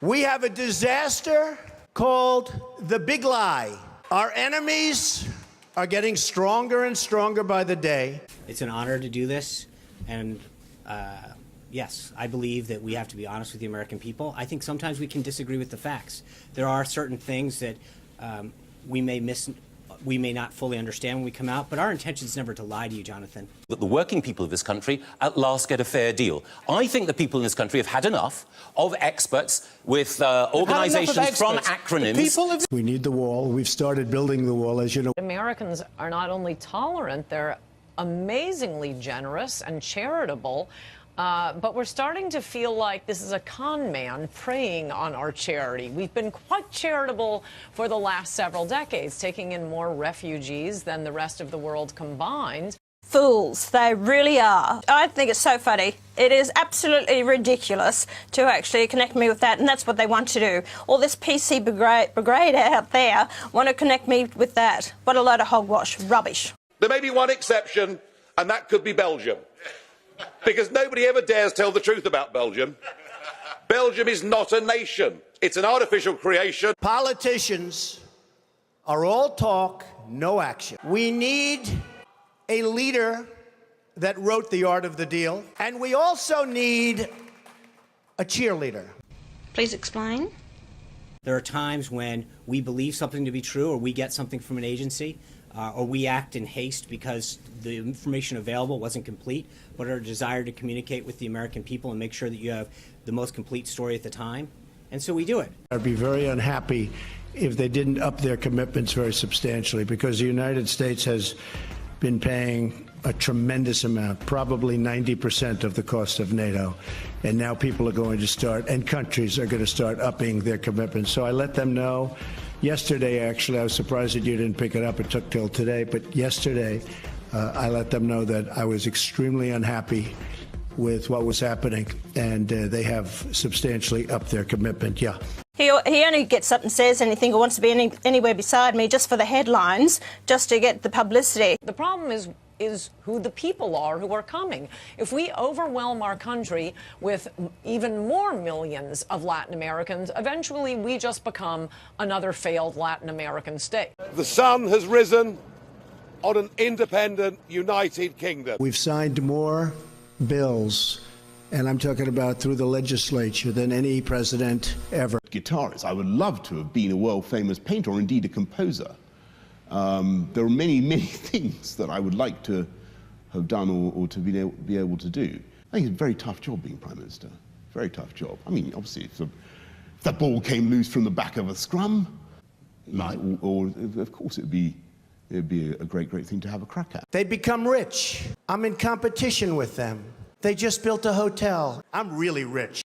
We have a disaster called the Big Lie. Our enemies are getting stronger and stronger by the day. It's an honor to do this, and yes, I believe that we have to be honest with the American people. I think sometimes we can disagree with the facts. There are certain things that we may not fully understand when we come out, but our intention is never to lie to you, Jonathan. That the working people of this country at last get a fair deal. I think the people in this country have had enough of experts with organisations from acronyms. We need the wall. We've started building the wall, as you know. Americans are not only tolerant, they're amazingly generous and charitable. But we're starting to feel like this is a con man preying on our charity. We've been quite charitable for the last several decades, taking in more refugees than the rest of the world combined. Fools, they really are. I think it's so funny. It is absolutely ridiculous to actually connect me with that, and that's what they want to do. All this PC brigade out there want to connect me with that. What a load of hogwash, rubbish. There may be one exception, and that could be Belgium. Because nobody ever dares tell the truth about Belgium. Belgium is not a nation. It's an artificial creation. Politicians are all talk, no action. We need a leader that wrote The Art of the Deal, and we also need a cheerleader. Please explain. There are times when we believe something to be true, or we get something from an agency, or we act in haste because the information available wasn't complete, but our desire to communicate with the American people and make sure that you have the most complete story at the time. And so we do it. I'd be very unhappy if they didn't up their commitments very substantially, because the United States has been paying a tremendous amount, probably 90% of the cost of NATO. And now people are going to start, and countries are going to start upping their commitments. So I let them know. Yesterday, actually, I was surprised that you didn't pick it up. It took till today. But yesterday, I let them know that I was extremely unhappy with what was happening, and they have substantially upped their commitment, yeah. He only gets up and says anything or wants to be anywhere beside me just for the headlines, just to get the publicity. The problem is who the people are who are coming. If we overwhelm our country with even more millions of Latin Americans, eventually we just become another failed Latin American state. The sun has risen on an independent United Kingdom. We've signed more bills, and I'm talking about through the legislature, than any president ever. Guitarist. I would love to have been a world-famous painter or indeed a composer. There are many, many things that I would like to have done or to be able to do. I think it's a very tough job being Prime Minister. Very tough job. I mean, obviously, if the ball came loose from the back of a scrum, or of course, it'd be a great, great thing to have a crack at. They become rich. I'm in competition with them. They just built a hotel. I'm really rich.